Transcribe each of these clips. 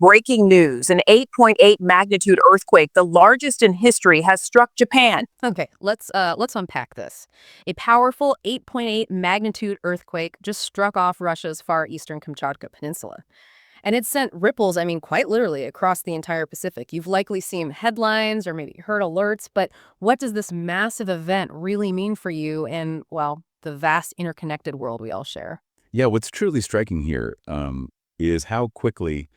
Breaking news, an 8.8 magnitude earthquake, the largest in history, has struck Japan. Okay, let's unpack this. A powerful 8.8 magnitude earthquake just struck off Russia's far eastern Kamchatka Peninsula. And it sent ripples, quite literally, across the entire Pacific. You've likely seen headlines or maybe heard alerts, but what does this massive event really mean for you and, well, the vast interconnected world we all share? Yeah, what's truly striking here is how quickly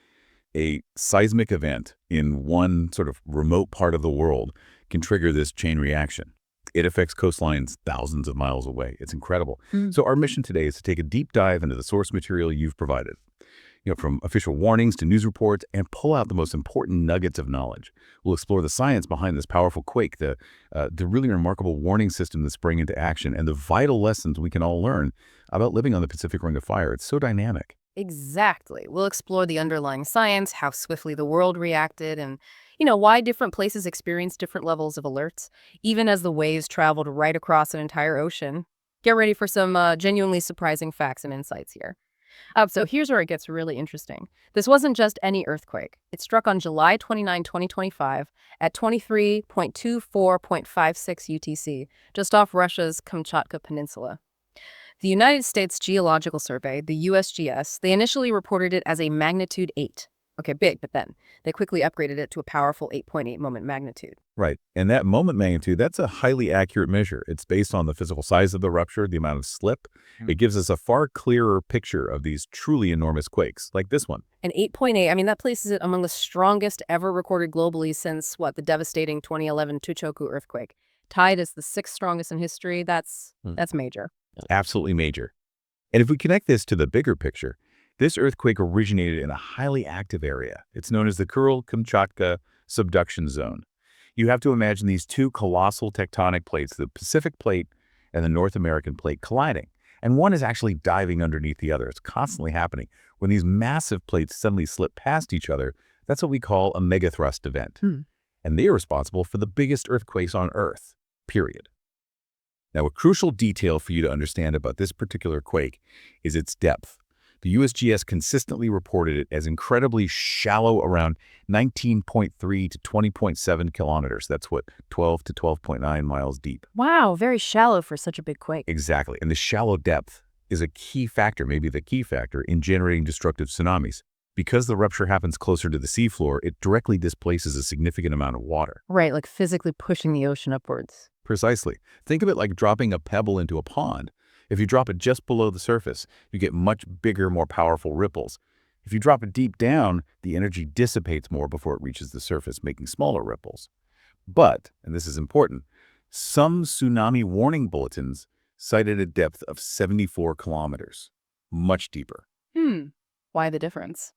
a seismic event in one sort of remote part of the world can trigger this chain reaction. It affects coastlines thousands of miles away. It's incredible. So our mission today is to take a deep dive into the source material you've provided, from official warnings to news reports, and pull out the most important nuggets of knowledge. We'll explore the science behind this powerful quake, the really remarkable warning system that's spring into action, and the vital lessons we can all learn about living on the Pacific Ring of Fire. It's so dynamic. Exactly. We'll explore the underlying science, how swiftly the world reacted, and, why different places experience different levels of alerts, even as the waves traveled right across an entire ocean. Get ready for some genuinely surprising facts and insights here. So here's where it gets really interesting. This wasn't just any earthquake. It struck on July 29, 2025 at 23.24.56 UTC, just off Russia's Kamchatka Peninsula. The United States Geological Survey, the USGS, they initially reported it as a magnitude 8. Okay, big, but then they quickly upgraded it to a powerful 8.8 moment magnitude. Right. And that moment magnitude, that's a highly accurate measure. It's based on the physical size of the rupture, the amount of slip. It gives us a far clearer picture of these truly enormous quakes, like this one. And 8.8, that places it among the strongest ever recorded globally since, the devastating 2011 Tuchoku earthquake. Tied as the sixth strongest in history, that's major. Absolutely major. And if we connect this to the bigger picture, this earthquake originated in a highly active area. It's known as the Kuril-Kamchatka subduction zone. You have to imagine these two colossal tectonic plates, the Pacific plate and the North American plate, colliding. And one is actually diving underneath the other. It's constantly happening. When these massive plates suddenly slip past each other, that's what we call a megathrust event. And they are responsible for the biggest earthquakes on Earth, period. Now, a crucial detail for you to understand about this particular quake is its depth. The USGS consistently reported it as incredibly shallow, around 19.3 to 20.7 kilometers. That's 12 to 12.9 miles deep. Wow, very shallow for such a big quake. Exactly. And the shallow depth is a key factor, maybe the key factor, in generating destructive tsunamis. Because the rupture happens closer to the seafloor, it directly displaces a significant amount of water. Right, like physically pushing the ocean upwards. Precisely. Think of it like dropping a pebble into a pond. If you drop it just below the surface, you get much bigger, more powerful ripples. If you drop it deep down, the energy dissipates more before it reaches the surface, making smaller ripples. But, and this is important, some tsunami warning bulletins cited a depth of 74 kilometers, much deeper. Why the difference?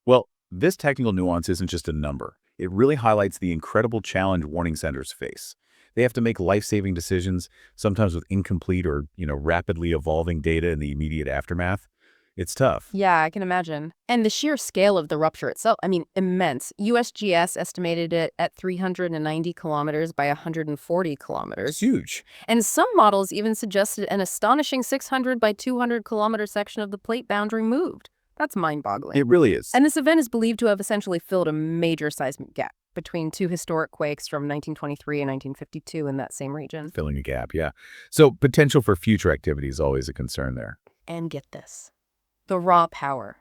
Well, this technical nuance isn't just a number. It really highlights the incredible challenge warning centers face. They have to make life-saving decisions, sometimes with incomplete or, rapidly evolving data in the immediate aftermath. It's tough. Yeah, I can imagine. And the sheer scale of the rupture itself, immense. USGS estimated it at 390 kilometers by 140 kilometers. It's huge. And some models even suggested an astonishing 600 by 200 kilometer section of the plate boundary moved. That's mind-boggling. It really is. And this event is believed to have essentially filled a major seismic gap between two historic quakes from 1923 and 1952 in that same region. Filling a gap, yeah. So potential for future activity is always a concern there. And get this, the raw power.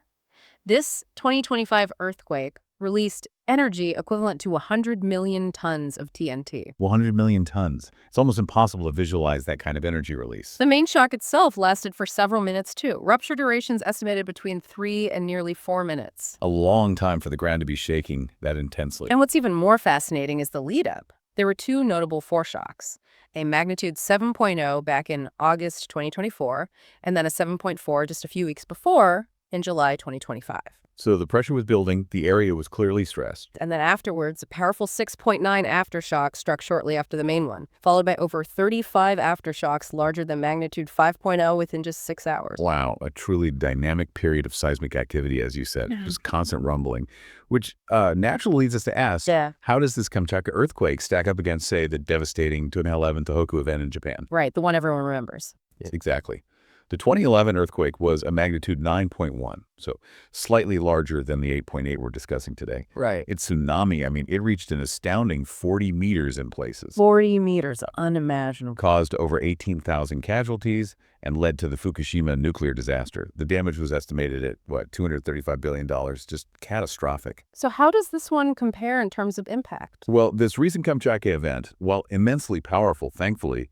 This 2025 earthquake released energy equivalent to 100 million tons of TNT. 100 million tons. It's almost impossible to visualize that kind of energy release. The main shock itself lasted for several minutes, too. Rupture durations estimated between 3 and nearly 4 minutes. A long time for the ground to be shaking that intensely. And what's even more fascinating is the lead-up. There were two notable foreshocks, a magnitude 7.0 back in August 2024, and then a 7.4 just a few weeks before in July 2025. So the pressure was building, the area was clearly stressed. And then afterwards, a powerful 6.9 aftershock struck shortly after the main one, followed by over 35 aftershocks larger than magnitude 5.0 within just 6 hours. Wow, a truly dynamic period of seismic activity, as you said, just constant rumbling, which naturally leads us to ask, how does this Kamchatka earthquake stack up against, say, the devastating 2011 Tohoku event in Japan? Right, the one everyone remembers. Exactly. The 2011 earthquake was a magnitude 9.1, so slightly larger than the 8.8 we're discussing today. Right. Its tsunami, I mean, it reached an astounding 40 meters in places, 40 meters, unimaginable. caused over 18,000 casualties, and led to the Fukushima nuclear disaster. The damage was estimated at, $235 billion, just catastrophic. So how does this one compare in terms of impact? Well, this recent Kamchatka event, while immensely powerful, thankfully,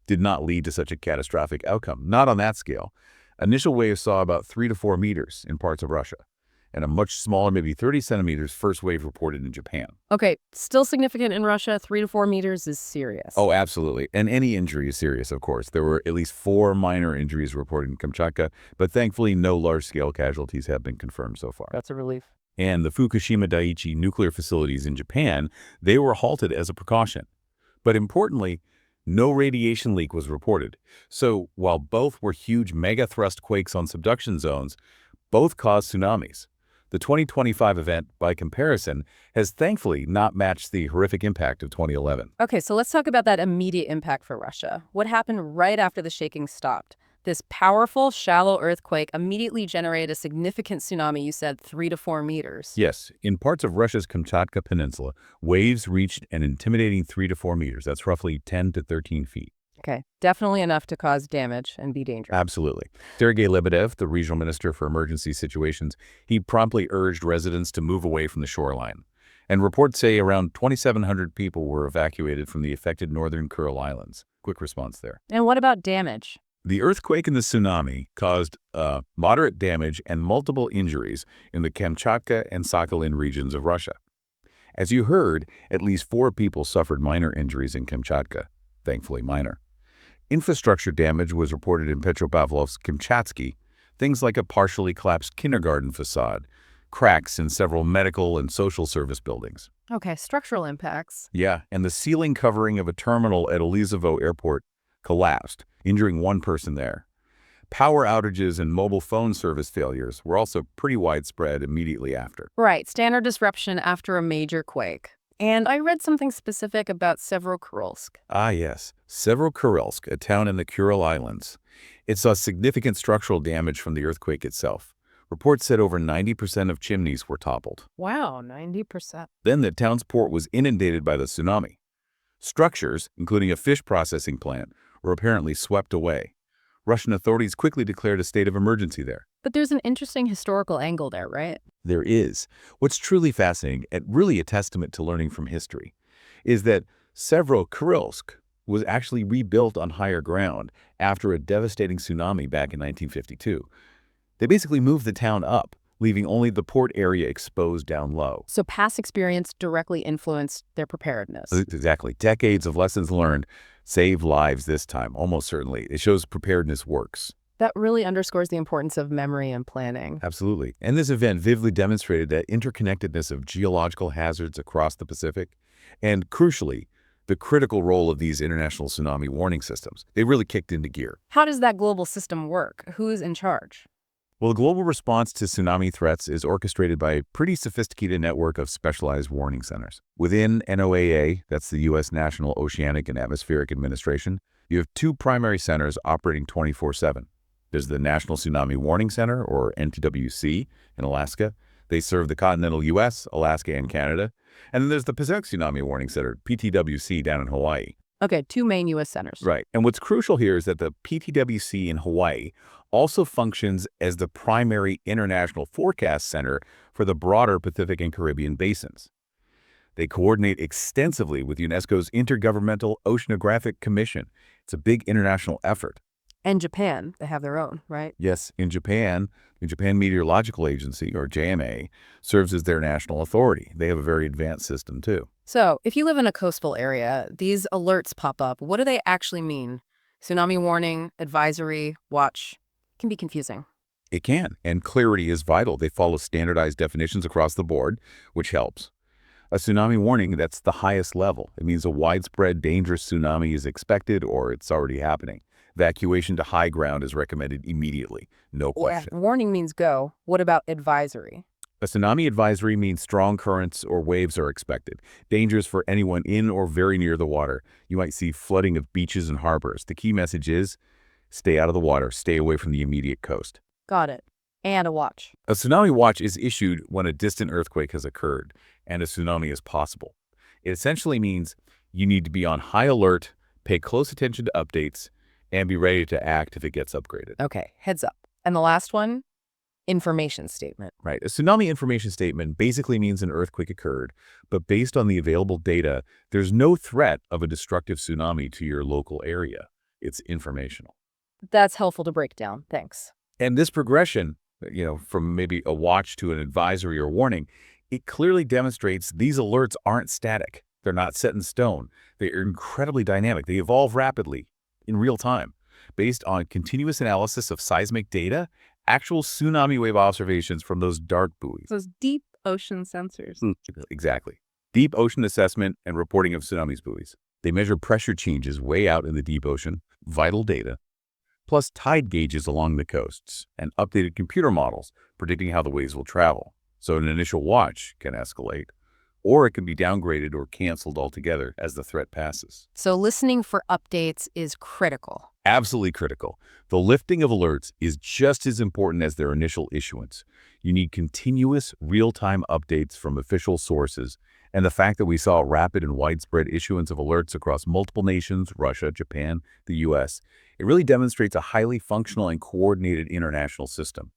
did not lead to such a catastrophic outcome. Not on that scale. Initial waves saw about 3 to 4 meters in parts of Russia, and a much smaller, maybe 30 centimeters, first wave reported in Japan. Okay, still significant in Russia. 3 to 4 meters is serious. Oh, absolutely. And any injury is serious, of course. There were at least 4 minor injuries reported in Kamchatka, but thankfully no large-scale casualties have been confirmed so far. That's a relief. And the Fukushima Daiichi nuclear facilities in Japan, they were halted as a precaution. But importantly, no radiation leak was reported. So while both were huge megathrust quakes on subduction zones, both caused tsunamis. The 2025 event, by comparison, has thankfully not matched the horrific impact of 2011. Okay, so let's talk about that immediate impact for Russia. What happened right after the shaking stopped? This powerful, shallow earthquake immediately generated a significant tsunami, you said 3 to 4 meters. Yes, in parts of Russia's Kamchatka Peninsula, waves reached an intimidating 3 to 4 meters. That's roughly 10 to 13 feet. Okay, definitely enough to cause damage and be dangerous. Absolutely. Sergei Lebedev, the regional minister for emergency situations, he promptly urged residents to move away from the shoreline. And reports say around 2,700 people were evacuated from the affected northern Kuril Islands. Quick response there. And what about damage? The earthquake and the tsunami caused moderate damage and multiple injuries in the Kamchatka and Sakhalin regions of Russia. As you heard, at least 4 people suffered minor injuries in Kamchatka, thankfully minor. Infrastructure damage was reported in Petropavlovsk-Kamchatsky, things like a partially collapsed kindergarten facade, cracks in several medical and social service buildings. Okay, structural impacts. Yeah, and the ceiling covering of a terminal at Elizovo Airport collapsed, injuring 1 person there. Power outages and mobile phone service failures were also pretty widespread immediately after. Right, standard disruption after a major quake. And I read something specific about Severokurilsk. Ah, yes. Severokurilsk, a town in the Kuril Islands. It saw significant structural damage from the earthquake itself. Reports said over 90% of chimneys were toppled. Wow, 90%. Then the town's port was inundated by the tsunami. Structures, including a fish processing plant, were apparently swept away. Russian authorities quickly declared a state of emergency there. But there's an interesting historical angle there, right? There is. What's truly fascinating, and really a testament to learning from history, is that Severokurilsk was actually rebuilt on higher ground after a devastating tsunami back in 1952. They basically moved the town up, leaving only the port area exposed down low. So past experience directly influenced their preparedness. Exactly. Decades of lessons learned save lives this time, almost certainly. It shows preparedness works. That really underscores the importance of memory and planning. Absolutely. And this event vividly demonstrated that interconnectedness of geological hazards across the Pacific, and crucially, the critical role of these international tsunami warning systems. They really kicked into gear. How does that global system work? Who's in charge? Well, the global response to tsunami threats is orchestrated by a pretty sophisticated network of specialized warning centers. Within NOAA, that's the U.S. National Oceanic and Atmospheric Administration, you have 2 primary centers operating 24/7. There's the National Tsunami Warning Center, or NTWC, in Alaska. They serve the continental U.S., Alaska, and Canada. And then there's the Pacific Tsunami Warning Center, PTWC, down in Hawaii. Okay, 2 main U.S. centers. Right. And what's crucial here is that the PTWC in Hawaii also functions as the primary international forecast center for the broader Pacific and Caribbean basins. They coordinate extensively with UNESCO's Intergovernmental Oceanographic Commission. It's a big international effort. And Japan, they have their own, right? Yes, in Japan, the Japan Meteorological Agency, or JMA, serves as their national authority. They have a very advanced system, too. So, if you live in a coastal area, these alerts pop up. What do they actually mean? Tsunami warning, advisory, watch. It can be confusing. It can, and clarity is vital. They follow standardized definitions across the board, which helps. A tsunami warning, that's the highest level. It means a widespread dangerous tsunami is expected or it's already happening. Evacuation to high ground is recommended immediately, no question. Yeah, warning means go. What about advisory? A tsunami advisory means strong currents or waves are expected. Dangers for anyone in or very near the water. You might see flooding of beaches and harbors. The key message is, stay out of the water, stay away from the immediate coast. Got it. And a watch. A tsunami watch is issued when a distant earthquake has occurred and a tsunami is possible. It essentially means you need to be on high alert, pay close attention to updates, and be ready to act if it gets upgraded. Okay, heads up. And the last one, information statement. Right. A tsunami information statement basically means an earthquake occurred, but based on the available data, there's no threat of a destructive tsunami to your local area. It's informational. That's helpful to break down. Thanks. And this progression, from maybe a watch to an advisory or warning, it clearly demonstrates these alerts aren't static. They're not set in stone. They're incredibly dynamic. They evolve rapidly in real time based on continuous analysis of seismic data, actual tsunami wave observations from those dark buoys. Those deep ocean sensors. Exactly. Deep ocean assessment and reporting of tsunamis buoys. They measure pressure changes way out in the deep ocean, vital data, plus tide gauges along the coasts and updated computer models predicting how the waves will travel. So an initial watch can escalate, or it can be downgraded or canceled altogether as the threat passes. So listening for updates is critical. Absolutely critical. The lifting of alerts is just as important as their initial issuance. You need continuous, real-time updates from official sources, and the fact that we saw rapid and widespread issuance of alerts across multiple nations, Russia, Japan, the US, it really demonstrates a highly functional and coordinated international system.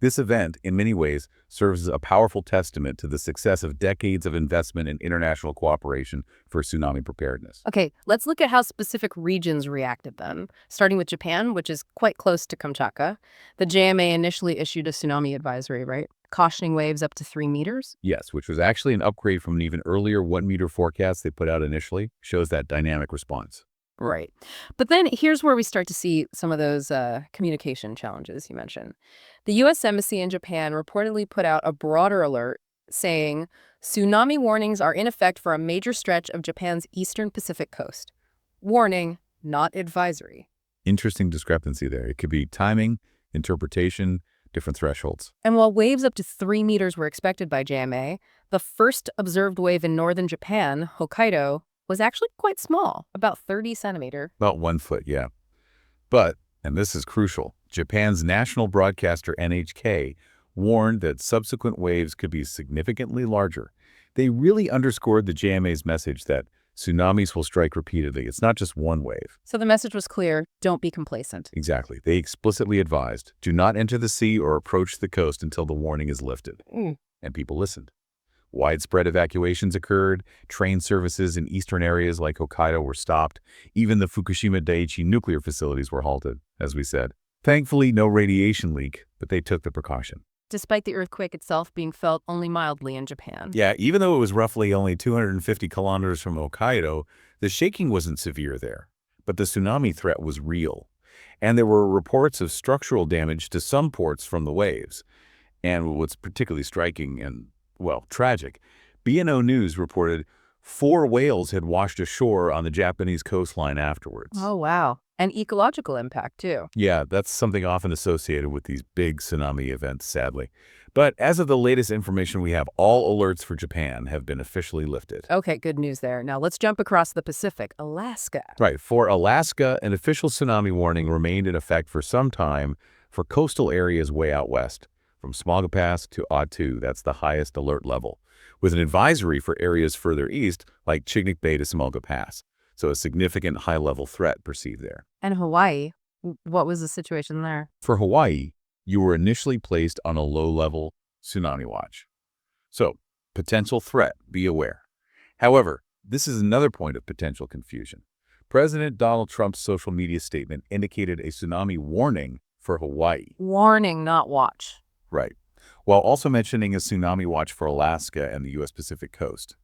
This event, in many ways, serves as a powerful testament to the success of decades of investment in international cooperation for tsunami preparedness. Okay, let's look at how specific regions reacted then. Starting with Japan, which is quite close to Kamchatka. The JMA initially issued a tsunami advisory, right? Cautioning waves up to 3 meters? Yes, which was actually an upgrade from an even earlier 1-meter forecast they put out initially, shows that dynamic response. Right. But then here's where we start to see some of those communication challenges you mentioned. The U.S. Embassy in Japan reportedly put out a broader alert saying tsunami warnings are in effect for a major stretch of Japan's eastern Pacific coast. Warning, not advisory. Interesting discrepancy there. It could be timing, interpretation, different thresholds. And while waves up to 3 meters were expected by JMA, the first observed wave in northern Japan, Hokkaido, was actually quite small, about 30 centimeter. About 1 foot, yeah. But, and this is crucial, Japan's national broadcaster NHK warned that subsequent waves could be significantly larger. They really underscored the JMA's message that tsunamis will strike repeatedly. It's not just one wave. So the message was clear, don't be complacent. Exactly. They explicitly advised, do not enter the sea or approach the coast until the warning is lifted. And people listened. Widespread evacuations occurred, train services in eastern areas like Hokkaido were stopped, even the Fukushima Daiichi nuclear facilities were halted, as we said. Thankfully, no radiation leak, but they took the precaution. Despite the earthquake itself being felt only mildly in Japan. Yeah, even though it was roughly only 250 kilometers from Hokkaido, the shaking wasn't severe there, but the tsunami threat was real. And there were reports of structural damage to some ports from the waves. And what's particularly striking and tragic. B&O News reported 4 whales had washed ashore on the Japanese coastline afterwards. Oh, wow. And ecological impact, too. Yeah, that's something often associated with these big tsunami events, sadly. But as of the latest information we have, all alerts for Japan have been officially lifted. Okay, good news there. Now let's jump across the Pacific, Alaska. Right. For Alaska, an official tsunami warning remained in effect for some time for coastal areas way out west. From Smauga Pass to Ottu, that's the highest alert level, with an advisory for areas further east, like Chignik Bay to Smauga Pass. So a significant high-level threat perceived there. And Hawaii, what was the situation there? For Hawaii, you were initially placed on a low-level tsunami watch. So, potential threat, be aware. However, this is another point of potential confusion. President Donald Trump's social media statement indicated a tsunami warning for Hawaii. Warning, not watch. Right, while also mentioning a tsunami watch for Alaska and the U.S. Pacific coast.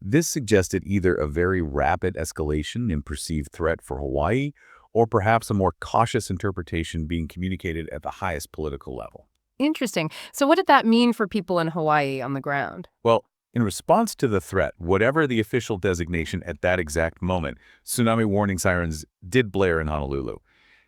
This suggested either a very rapid escalation in perceived threat for Hawaii, or perhaps a more cautious interpretation being communicated at the highest political level. Interesting. So what did that mean for people in Hawaii on the ground? Well, in response to the threat, whatever the official designation at that exact moment, tsunami warning sirens did blare in Honolulu,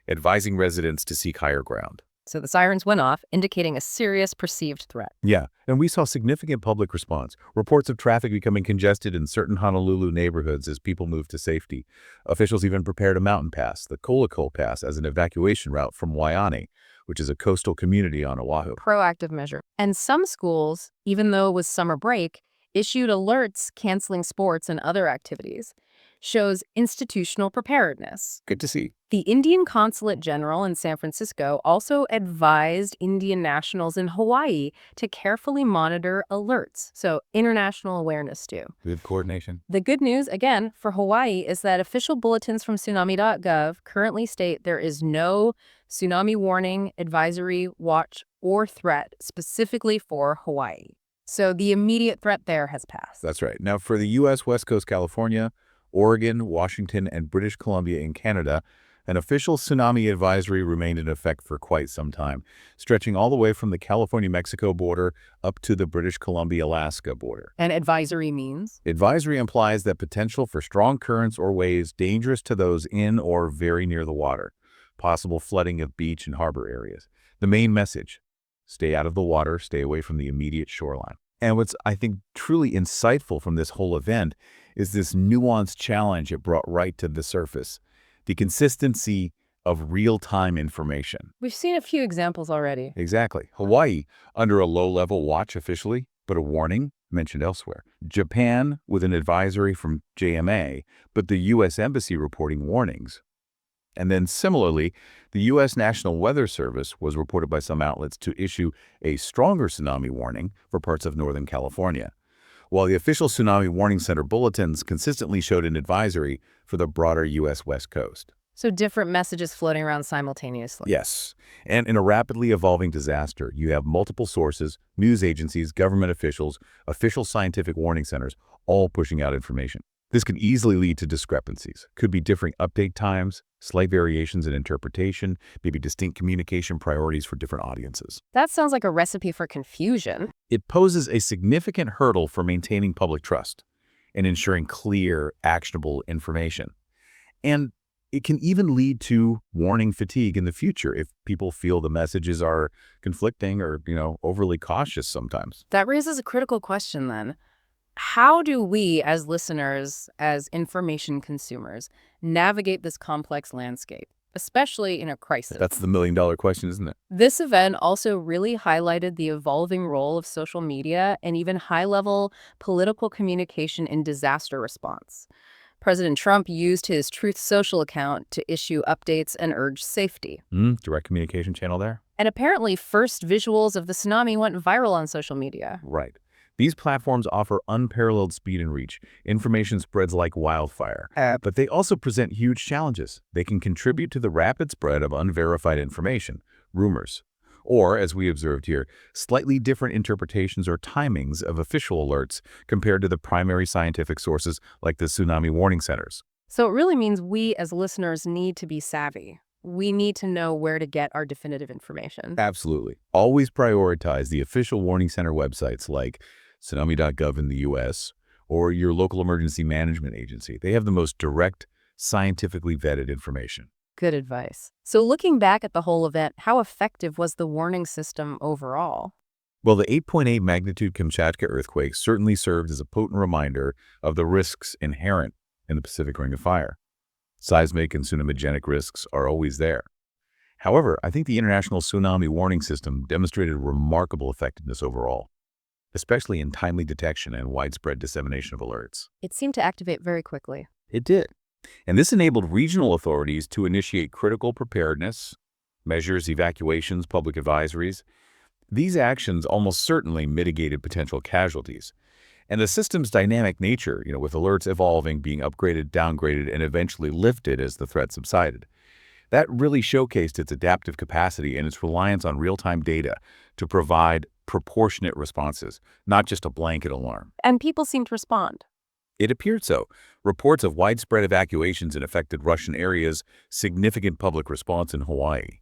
advising residents to seek higher ground. So the sirens went off, indicating a serious perceived threat. Yeah, and we saw significant public response, reports of traffic becoming congested in certain Honolulu neighborhoods as people moved to safety. Officials even prepared a mountain pass, the Kolokol Pass, as an evacuation route from Waianae, which is a coastal community on Oahu. Proactive measure. And some schools, even though it was summer break, issued alerts canceling sports and other activities. Shows institutional preparedness. Good to see. The Indian Consulate General in San Francisco also advised Indian nationals in Hawaii to carefully monitor alerts, so international awareness too. Good coordination. The good news, again, for Hawaii is that official bulletins from tsunami.gov currently state there is no tsunami warning, advisory, watch, or threat specifically for Hawaii. So the immediate threat there has passed. That's right. Now, for the U.S. West Coast, California, Oregon, Washington, and British Columbia in Canada, an official tsunami advisory remained in effect for quite some time, stretching all the way from the California-Mexico border up to the British Columbia-Alaska border. And advisory means? Advisory implies that potential for strong currents or waves dangerous to those in or very near the water, possible flooding of beach and harbor areas. The main message: stay out of the water, stay away from the immediate shoreline. And what's, I think, truly insightful from this whole event is this nuanced challenge it brought right to the surface: the consistency of real-time information. We've seen a few examples already. Exactly. Hawaii, under a low-level watch officially, but a warning mentioned elsewhere. Japan, with an advisory from JMA, but the U.S. Embassy reporting warnings. And then similarly, the U.S. National Weather Service was reported by some outlets to issue a stronger tsunami warning for parts of Northern California, while the official Tsunami Warning Center bulletins consistently showed an advisory for the broader U.S. West Coast. So different messages floating around simultaneously. Yes, and in a rapidly evolving disaster, you have multiple sources, news agencies, government officials, official scientific warning centers, all pushing out information. This can easily lead to discrepancies. Could be differing update times, slight variations in interpretation, maybe distinct communication priorities for different audiences. That sounds like a recipe for confusion. It poses a significant hurdle for maintaining public trust and ensuring clear, actionable information. And it can even lead to warning fatigue in the future if people feel the messages are conflicting or, overly cautious sometimes. That raises a critical question then. How do we, as listeners, as information consumers, navigate this complex landscape, especially in a crisis? That's the million-dollar question, isn't it? This event also really highlighted the evolving role of social media and even high-level political communication in disaster response. President Trump used his Truth Social account to issue updates and urge safety. Direct communication channel there. And apparently, first visuals of the tsunami went viral on social media. Right. These platforms offer unparalleled speed and reach. Information spreads like wildfire. But they also present huge challenges. They can contribute to the rapid spread of unverified information, rumors, or, as we observed here, slightly different interpretations or timings of official alerts compared to the primary scientific sources like the tsunami warning centers. So it really means we as listeners need to be savvy. We need to know where to get our definitive information. Absolutely. Always prioritize the official warning center websites like tsunami.gov in the U.S. or your local emergency management agency. They have the most direct, scientifically vetted information. Good advice. So looking back at the whole event, how effective was the warning system overall? Well, the 8.8 magnitude Kamchatka earthquake certainly served as a potent reminder of the risks inherent in the Pacific Ring of Fire. Seismic and tsunamigenic risks are always there. However, I think the International Tsunami Warning System demonstrated remarkable effectiveness overall, especially in timely detection and widespread dissemination of alerts. It seemed to activate very quickly. It did. And this enabled regional authorities to initiate critical preparedness, measures, evacuations, public advisories. These actions almost certainly mitigated potential casualties. And the system's dynamic nature, with alerts evolving, being upgraded, downgraded, and eventually lifted as the threat subsided, that really showcased its adaptive capacity and its reliance on real-time data to provide proportionate responses, not just a blanket alarm. And people seemed to respond. It appeared so. Reports of widespread evacuations in affected Russian areas, significant public response in Hawaii.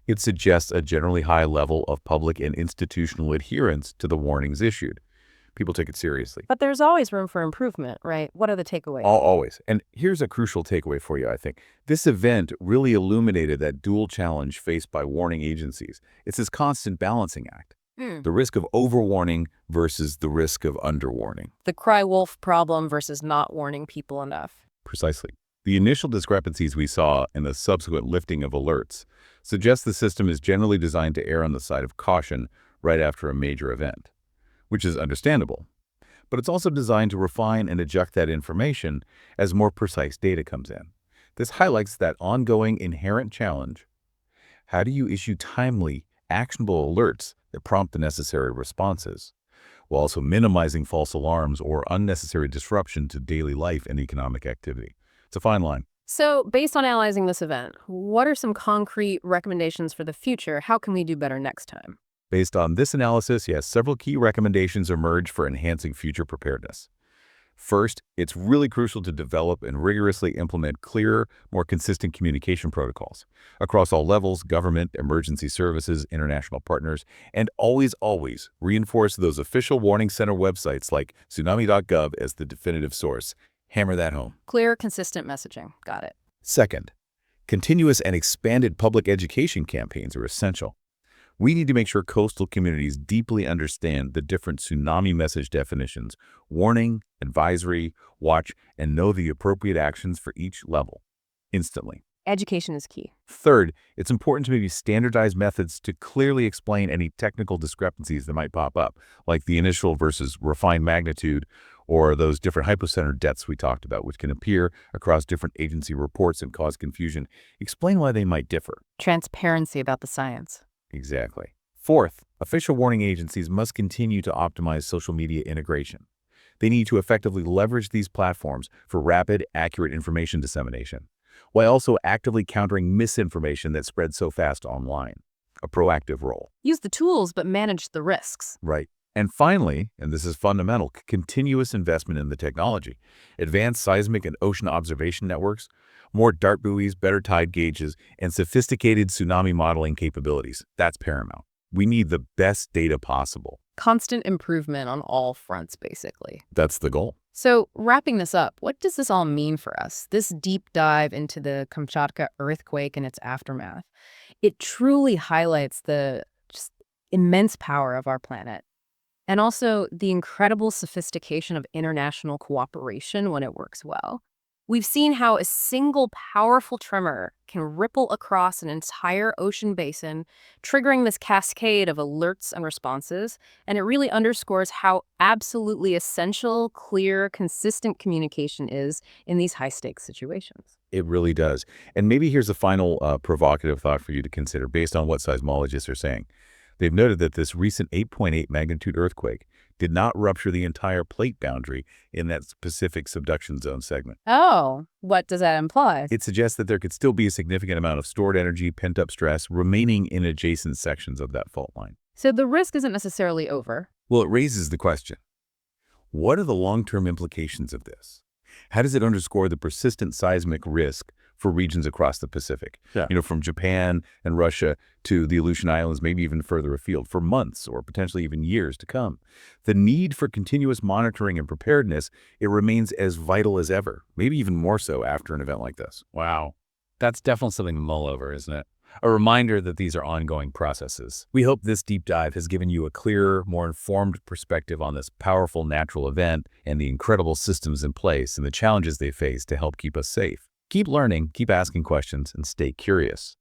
It suggests a generally high level of public and institutional adherence to the warnings issued. People take it seriously. But there's always room for improvement, right? What are the takeaways? Always. And here's a crucial takeaway for you, I think. This event really illuminated that dual challenge faced by warning agencies. It's this constant balancing act. The risk of overwarning versus the risk of underwarning. The cry wolf problem versus not warning people enough. Precisely. The initial discrepancies we saw and the subsequent lifting of alerts suggest the system is generally designed to err on the side of caution right after a major event, which is understandable. But it's also designed to refine and adjust that information as more precise data comes in. This highlights that ongoing inherent challenge. How do you issue timely, actionable alerts that prompt the necessary responses, while also minimizing false alarms or unnecessary disruption to daily life and economic activity? It's a fine line. So, based on analyzing this event, what are some concrete recommendations for the future? How can we do better next time? Based on this analysis, yes, several key recommendations emerge for enhancing future preparedness. First, it's really crucial to develop and rigorously implement clearer, more consistent communication protocols across all levels: government, emergency services, international partners, and always reinforce those official warning center websites like tsunami.gov as the definitive source. Hammer that home. Clear, consistent messaging. Got it. Second, continuous and expanded public education campaigns are essential. We need to make sure coastal communities deeply understand the different tsunami message definitions: warning, advisory, watch, and know the appropriate actions for each level instantly. Education is key. Third, it's important to maybe standardize methods to clearly explain any technical discrepancies that might pop up, like the initial versus refined magnitude, or those different hypocenter depths we talked about, which can appear across different agency reports and cause confusion. Explain why they might differ. Transparency about the science. Exactly. Fourth, official warning agencies must continue to optimize social media integration. They need to effectively leverage these platforms for rapid, accurate information dissemination, while also actively countering misinformation that spreads so fast online. A proactive role. Use the tools, but manage the risks. Right. And finally, and this is fundamental, continuous investment in the technology. Advanced seismic and ocean observation networks, more dart buoys, better tide gauges, and sophisticated tsunami modeling capabilities. That's paramount. We need the best data possible. Constant improvement on all fronts, basically. That's the goal. So, wrapping this up, what does this all mean for us? This deep dive into the Kamchatka earthquake and its aftermath. It truly highlights the just immense power of our planet, and also the incredible sophistication of international cooperation when it works well. We've seen how a single powerful tremor can ripple across an entire ocean basin, triggering this cascade of alerts and responses, and it really underscores how absolutely essential, clear, consistent communication is in these high-stakes situations. It really does. And maybe here's a final provocative thought for you to consider based on what seismologists are saying. They've noted that this recent 8.8 magnitude earthquake did not rupture the entire plate boundary in that Pacific subduction zone segment. Oh, what does that imply? It suggests that there could still be a significant amount of stored energy, pent-up stress remaining in adjacent sections of that fault line. So the risk isn't necessarily over. Well, it raises the question, what are the long-term implications of this? How does it underscore the persistent seismic risk for regions across the Pacific? Yeah. From Japan and Russia to the Aleutian Islands, maybe even further afield, for months or potentially even years to come. The need for continuous monitoring and preparedness, it remains as vital as ever, maybe even more so after an event like this. Wow. That's definitely something to mull over, isn't it? A reminder that these are ongoing processes. We hope this deep dive has given you a clearer, more informed perspective on this powerful natural event and the incredible systems in place and the challenges they face to help keep us safe. Keep learning, keep asking questions, and stay curious.